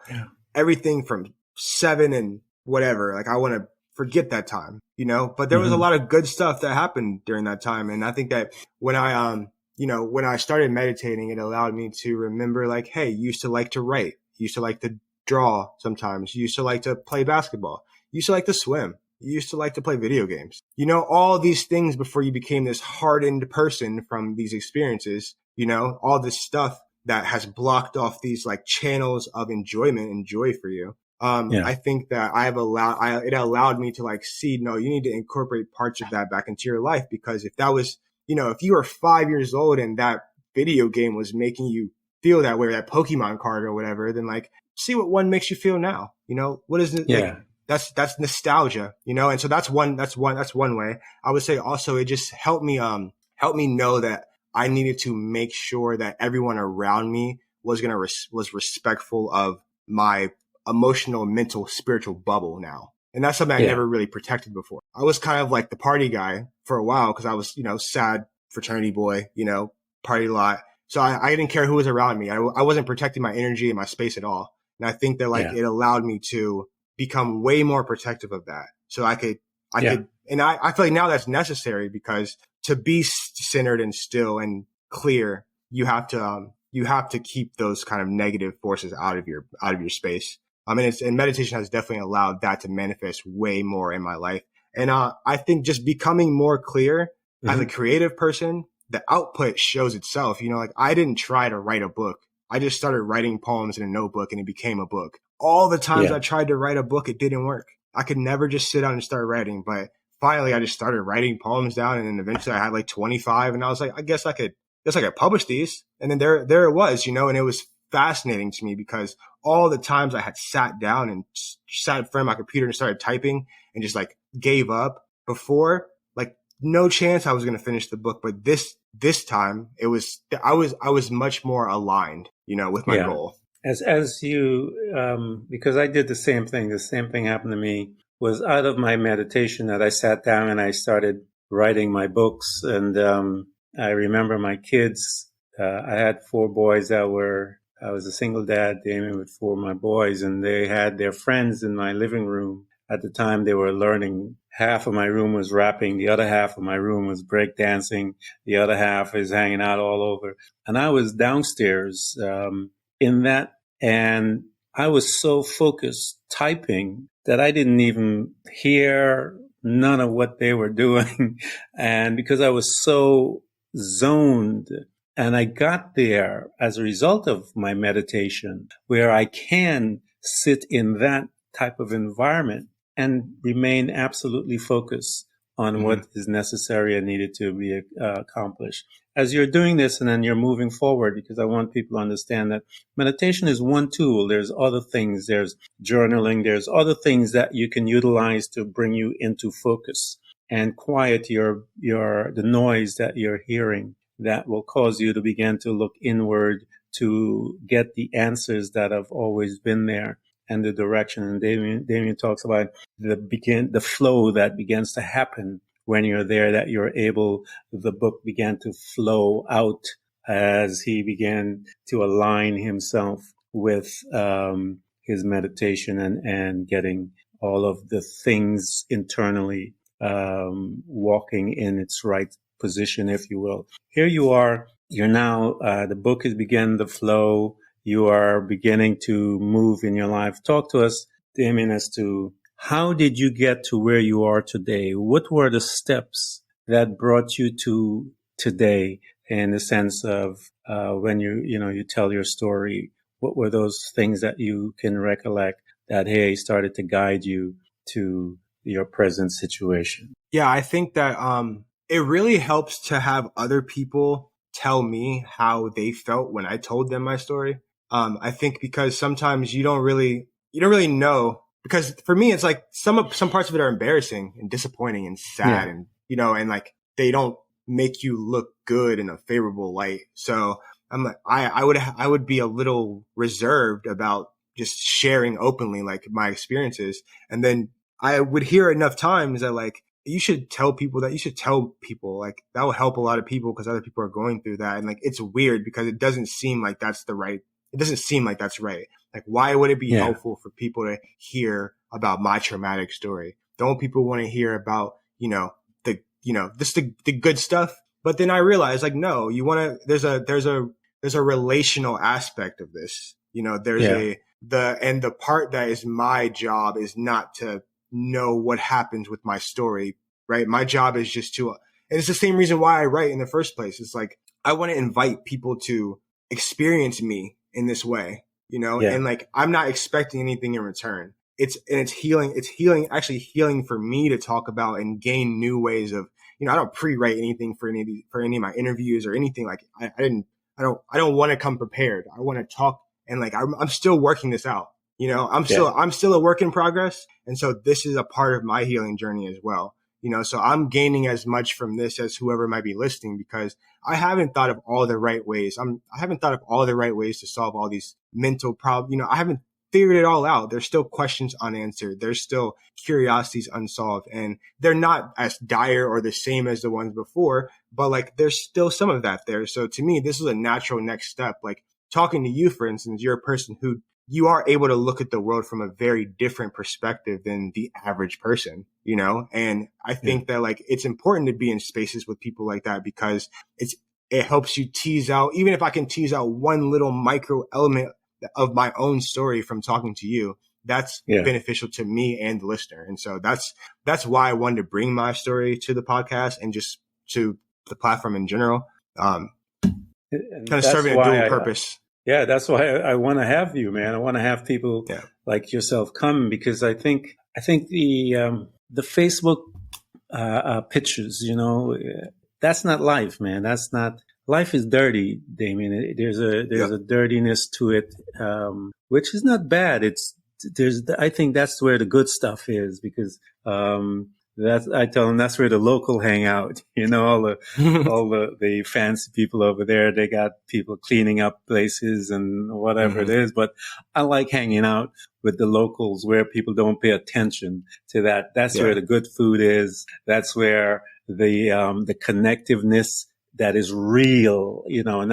everything from 7 and whatever, like I want to forget that time, you know? But there was a lot of good stuff that happened during that time. And I think that when I started meditating, it allowed me to remember like, hey, you used to like to write, you used to like to draw sometimes, you used to like to play basketball, you used to like to swim, you used to like to play video games, you know, all these things before you became this hardened person from these experiences, you know, all this stuff that has blocked off these like channels of enjoyment and joy for you. I think that it allowed me to like see, no, you need to incorporate parts of that back into your life, because if that was, you know, if you were 5 years old and that video game was making you feel that way, or that Pokemon card or whatever, then like, see what one makes you feel now. You know, what is it? Like, that's nostalgia, you know? And so that's one way. I would say also it just helped me know that I needed to make sure that everyone around me was respectful of my emotional, mental, spiritual bubble now. And that's something I never really protected before. I was kind of like the party guy for a while because I was, you know, sad fraternity boy, you know, party a lot. So I didn't care who was around me. I wasn't protecting my energy and my space at all. And I think that like it allowed me to become way more protective of that. So I could, and I feel like now that's necessary, because to be centered and still and clear, you have to keep those kind of negative forces out of your space. And meditation has definitely allowed that to manifest way more in my life. And I think just becoming more clear as a creative person, the output shows itself. You know, like I didn't try to write a book. I just started writing poems in a notebook and it became a book. All the times I tried to write a book, it didn't work. I could never just sit down and start writing. But finally, I just started writing poems down, and then eventually I had like 25, and I was like, I guess I could publish these. And then there it was, you know, and it was fascinating to me because all the times I had sat down and sat in front of my computer and started typing and just like gave up before, like no chance I was going to finish the book. But this time I was much more aligned, with my goal. As you, because I did the same thing. The same thing happened to me. Was out of my meditation that I sat down and I started writing my books. And I remember my kids. I had 4 boys I was a single dad, Damian, with 4 of my boys, and they had their friends in my living room. At the time, they were learning. Half of my room was rapping. The other half of my room was breakdancing. The other half is hanging out all over. And I was downstairs in that, and I was so focused typing that I didn't even hear none of what they were doing. And because I was so zoned, and I got there as a result of my meditation, where I can sit in that type of environment and remain absolutely focused on what is necessary and needed to be accomplished. As you're doing this and then you're moving forward, because I want people to understand that meditation is one tool. There's other things. There's journaling. There's other things that you can utilize to bring you into focus and quiet the noise that you're hearing that will cause you to begin to look inward to get the answers that have always been there and the direction. And Damian talks about the flow that begins to happen when you're there, that the book began to flow out as he began to align himself with his meditation and getting all of the things internally walking in its right position, if you will. Here you are. You're now, the book has begun the flow. You are beginning to move in your life. Talk to us, Damian, as to how did you get to where you are today? What were the steps that brought you to today in the sense of when you tell your story? What were those things that you can recollect that, hey, started to guide you to your present situation? Yeah, I think that it really helps to have other people tell me how they felt when I told them my story. I think because sometimes you don't really know, because for me, it's like some parts of it are embarrassing and disappointing and sad and, and like they don't make you look good in a favorable light. So I'm like, I would be a little reserved about just sharing openly, like my experiences. And then I would hear enough times that like, you should tell people like that will help a lot of people because other people are going through that. And like, it's weird because it doesn't seem like that's right. Like, why would it be helpful for people to hear about my traumatic story? Don't people want to hear about, the good stuff? But then I realized like, no, you want to, there's a relational aspect of this, there's the part that is my job is not to know what happens with my story, right? My job is just and it's the same reason why I write in the first place. It's like, I want to invite people to experience me in this way, and like, I'm not expecting anything in return. It's actually healing for me to talk about and gain new ways of, I don't pre-write anything for any of my interviews or anything. Like I don't want to come prepared. I want to talk and like, I'm still working this out. I'm still a work in progress. And so this is a part of my healing journey as well. So I'm gaining as much from this as whoever might be listening, because I haven't thought of all the right ways. I haven't thought of all the right ways to solve all these mental problems. I haven't figured it all out. There's still questions unanswered. There's still curiosities unsolved, and they're not as dire or the same as the ones before, but like, there's still some of that there. So to me, this is a natural next step. Like talking to you, for instance, you're a person who you are able to look at the world from a very different perspective than the average person, and I think that like, it's important to be in spaces with people like that, because it helps you tease out, even if I can tease out one little micro element of my own story from talking to you, that's beneficial to me and the listener. And so that's why I wanted to bring my story to the podcast and just to the platform in general, kind of serving a dual purpose. Yeah, that's why I want to have you, man. I want to have people like yourself come, because I think the Facebook pictures, that's not life, man. That's not life is dirty, Damien. There's a dirtiness to it, which is not bad. I think that's where the good stuff is, because I tell them that's where the local hang out. All the fancy people over there, they got people cleaning up places and whatever it is. But I like hanging out with the locals where people don't pay attention to that. That's where the good food is. That's where the connectiveness that is real, I'm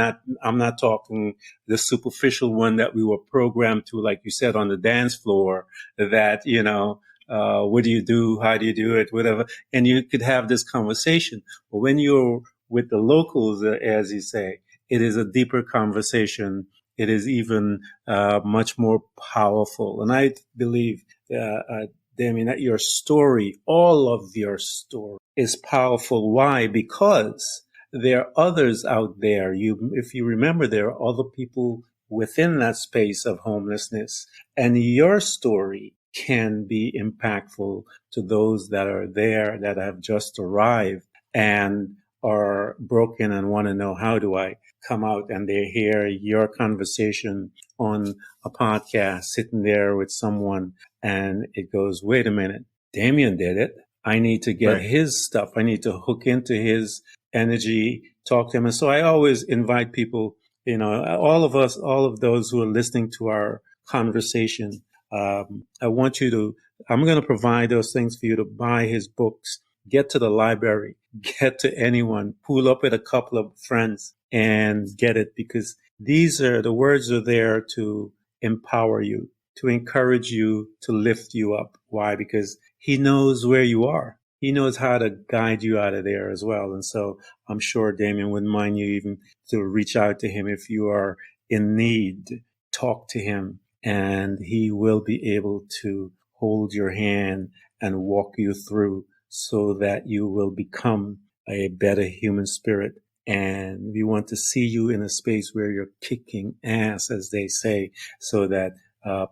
not talking the superficial one that we were programmed to, like you said, on the dance floor, that, what do you do? How do you do it? Whatever. And you could have this conversation. But when you're with the locals, as you say, it is a deeper conversation. It is even much more powerful. And I believe, Damien, that your story, all of your story, is powerful. Why? Because there are others out there. If you remember, there are other people within that space of homelessness, and your story can be impactful to those that are there, that have just arrived and are broken and want to know, how do I come out? And they hear your conversation on a podcast, sitting there with someone, and it goes, wait a minute, Damien did it. I need to get his stuff. I need to hook into his energy, talk to him. And so I always invite people, all of those who are listening to our conversation, I'm going to provide those things for you to buy his books, get to the library, get to anyone, pull up with a couple of friends and get it, because the words are there to empower you, to encourage you, to lift you up. Why? Because he knows where you are. He knows how to guide you out of there as well. And so I'm sure Damian wouldn't mind you even to reach out to him if you are in need. Talk to him, and he will be able to hold your hand and walk you through, so that you will become a better human spirit. And we want to see you in a space where you're kicking ass, as they say, so that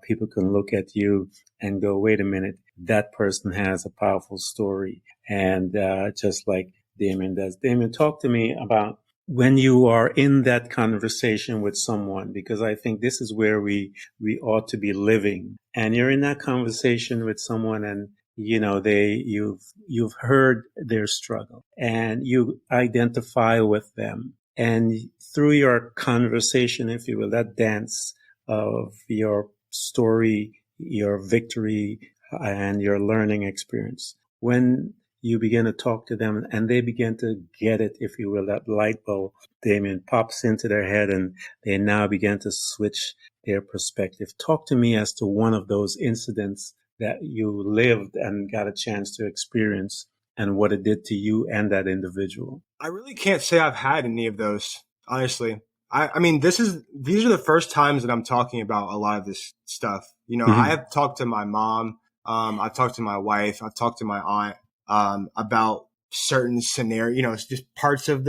people can look at you and go, wait a minute, that person has a powerful story. And just like Damian does. Damian, talk to me about when you are in that conversation with someone, because I think this is where we ought to be living. And you're in that conversation with someone, and you've heard their struggle, and you identify with them. And through your conversation, if you will, that dance of your story, your victory, and your learning experience, when you begin to talk to them and they begin to get it, if you will, that light bulb, Damian, pops into their head, and they now begin to switch their perspective. Talk to me as to one of those incidents that you lived and got a chance to experience, and what it did to you and that individual. I really can't say I've had any of those, honestly. I mean, these are the first times that I'm talking about a lot of this stuff. I have talked to my mom. I've talked to my wife. I've talked to my aunt, about certain scenarios, just parts of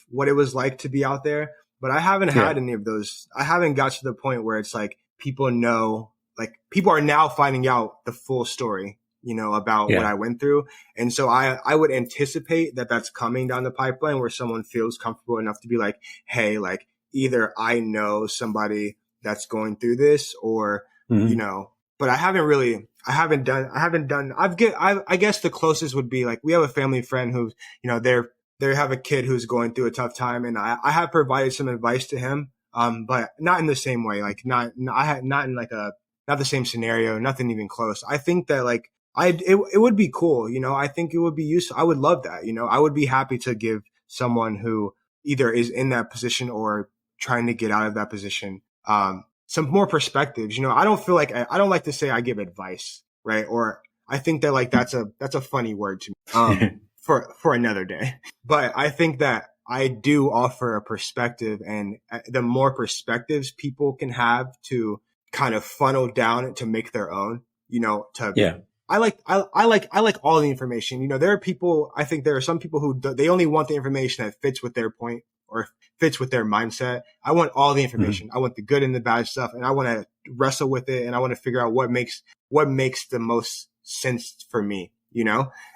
what it was like to be out there. But I haven't had any of those. I haven't got to the point where it's like people are now finding out the full story, about what I went through. And so I would anticipate that that's coming down the pipeline, where someone feels comfortable enough to be like, hey, like, either I know somebody that's going through this, or, but I guess the closest would be like, we have a family friend who, they have a kid who's going through a tough time, and I have provided some advice to him. But not in the same way, like not in like not the same scenario, nothing even close. I think that like, it would be cool. I think it would be useful. I would love that. I would be happy to give someone who either is in that position or trying to get out of that position, some more perspectives. I don't feel like, I don't like to say I give advice, right? Or I think that like, that's a funny word to me, for another day. But I think that I do offer a perspective, and the more perspectives people can have to kind of funnel down to make their own, I like all the information. There are people, I think there are some people who they only want the information that fits with their point or fits with their mindset. I want all the information. I want the good and the bad stuff, and I want to wrestle with it, and I want to figure out what makes the most sense for me,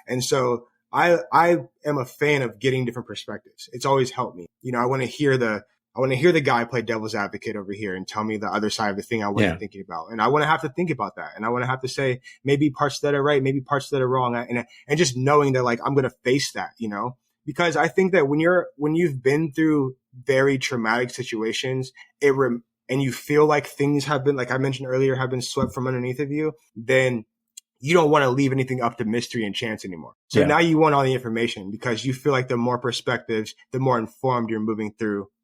And so I am a fan of getting different perspectives. It's always helped me. You know, I want to hear the guy play devil's advocate over here and tell me the other side of the thing I wasn't thinking about. And I want to have to think about that. And I want to have to say maybe parts that are right, maybe parts that are wrong. And just knowing that like I'm going to face that, you know, because I think that when you've been through very traumatic situations, and you feel like things have been, like I mentioned earlier, have been swept from underneath of you, then you don't want to leave anything up to mystery and chance anymore. So now you want all the information because you feel like the more perspectives, the more informed you're moving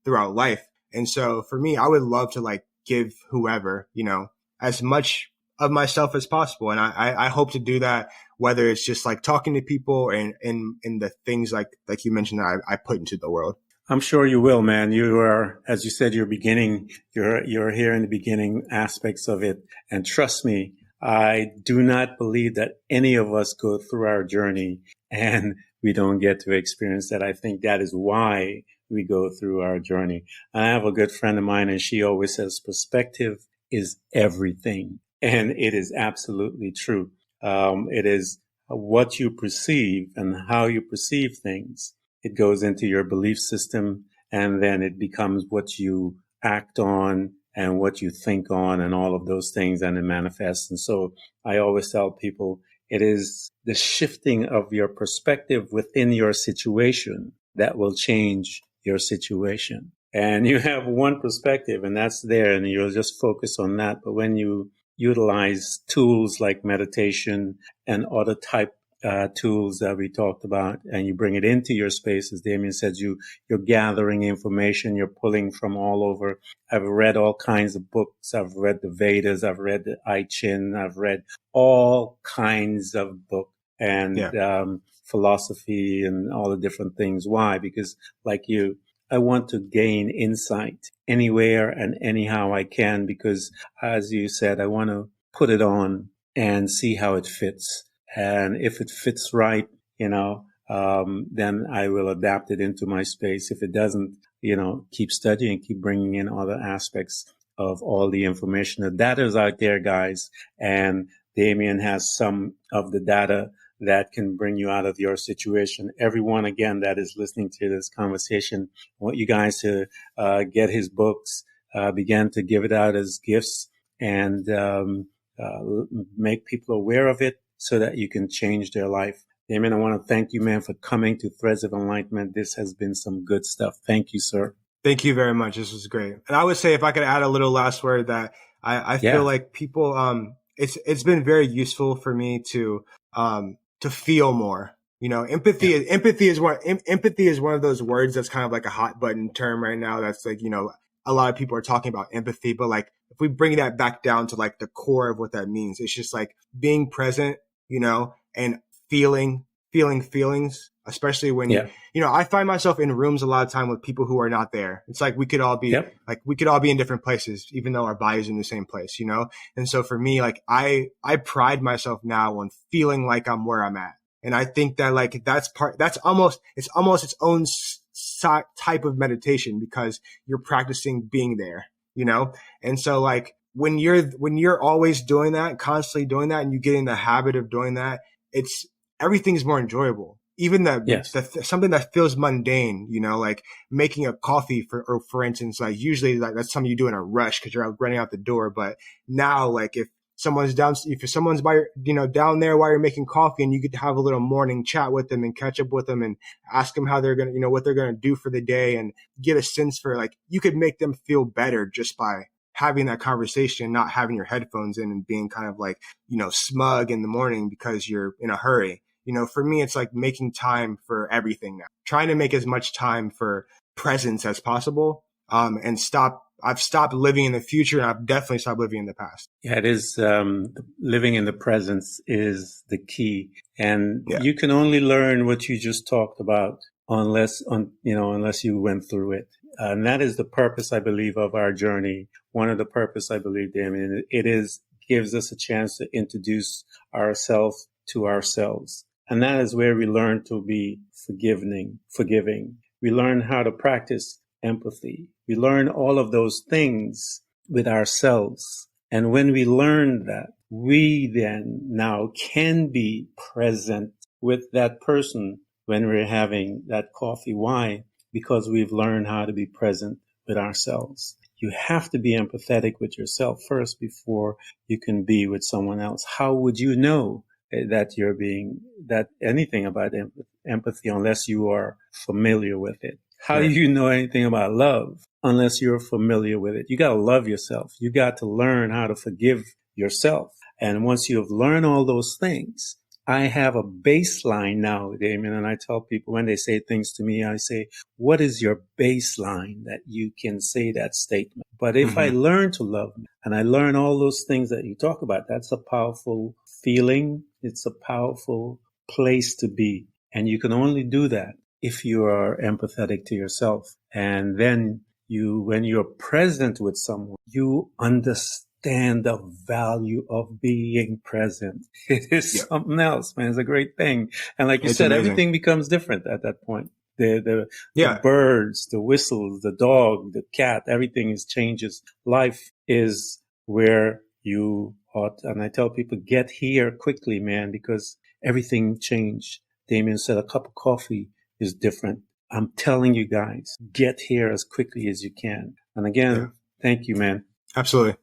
throughout life. And so for me, I would love to like give whoever, you know, as much of myself as possible. And I hope to do that, whether it's just like talking to people and the things like you mentioned that I put into the world. I'm sure you will, man. You are, as you said, you're here in the beginning aspects of it. And trust me, I do not believe that any of us go through our journey and we don't get to experience that. I think that is why we go through our journey. And I have a good friend of mine, and she always says perspective is everything. And it is absolutely true. It is what you perceive and how you perceive things. It goes into your belief system, and then it becomes what you act on and what you think on and all of those things, and it manifests. And so I always tell people it is the shifting of your perspective within your situation that will change your situation. And you have one perspective and that's there, and you'll just focus on that. But when you utilize tools like meditation and other type tools that we talked about, and you bring it into your space, as Damian said, you're gathering information, you're pulling from all over. I've read all kinds of books. I've read the Vedas, I've read the I Ching, I've read all kinds of books and philosophy and all the different things. Why? Because like you, I want to gain insight anywhere and anyhow I can, because as you said, I want to put it on and see how it fits. And if it fits right, then I will adapt it into my space. If it doesn't, keep studying, keep bringing in other aspects of all the information. The data is out there, guys. And Damian has some of the data that can bring you out of your situation. Everyone, again, that is listening to this conversation, I want you guys to get his books, begin to give it out as gifts, and make people aware of it, so that you can change their life. Damian, I want to thank you, man, for coming to Threads of Enlightenment. This has been some good stuff. Thank you, sir. Thank you very much. This was great. And I would say, if I could add a little last word, that I feel like people, it's been very useful for me to feel more. Empathy is one of those words that's kind of like a hot button term right now. That's like, a lot of people are talking about empathy, but like, if we bring that back down to like the core of what that means, it's just like being present, and feeling feelings, especially when I find myself in rooms a lot of time with people who are not there. It's like we could all be in different places, even though our body's in the same place, And so for me, like I pride myself now on feeling like I'm where I'm at. And I think that like it's almost its own type of meditation, because you're practicing being there, And so like when you're always doing that, constantly doing that, and you get in the habit of doing that, everything's more enjoyable. Even something that feels mundane, like making a coffee for instance, like usually like that's something you do in a rush because you're running out the door. But now, like if someone's down by down there while you're making coffee, and you get to have a little morning chat with them and catch up with them and ask them how they're going to, what they're going to do for the day, and get a sense for like, you could make them feel better just by having that conversation, not having your headphones in and being kind of like, smug in the morning because you're in a hurry. For me, it's like making time for everything now, trying to make as much time for presence as possible. I've stopped living in the future, and I've definitely stopped living in the past. Yeah, it is. Living in the presence is the key. And you can only learn what you just talked about unless you went through it. And that is the purpose, I believe, of our journey. One of the purpose, I believe, Damian, gives us a chance to introduce ourselves to ourselves. And that is where we learn to be forgiving. We learn how to practice empathy. We learn all of those things with ourselves. And when we learn that, we then now can be present with that person when we're having that coffee. Why? Because we've learned how to be present with ourselves. You have to be empathetic with yourself first before you can be with someone else. How would you know that you're being, that anything about empathy unless you are familiar with it? How do you know anything about love unless you're familiar with it? You got to love yourself. You got to learn how to forgive yourself. And once you have learned all those things, I have a baseline now, Damian, and I tell people when they say things to me, I say, what is your baseline that you can say that statement? But if I learn to love me and I learn all those things that you talk about, that's a powerful feeling. It's a powerful place to be. And you can only do that if you are empathetic to yourself. And then when you're present with someone, you understand the value of being present. It is something else, man. It's a great thing. And like you said, amazing. Everything becomes different at that point. The birds, the whistles, the dog, the cat, everything changes. Life is where you ought, and I tell people, get here quickly, man, because everything changed. Damian said a cup of coffee is different. I'm telling you guys, get here as quickly as you can. And again, thank you, man. Absolutely.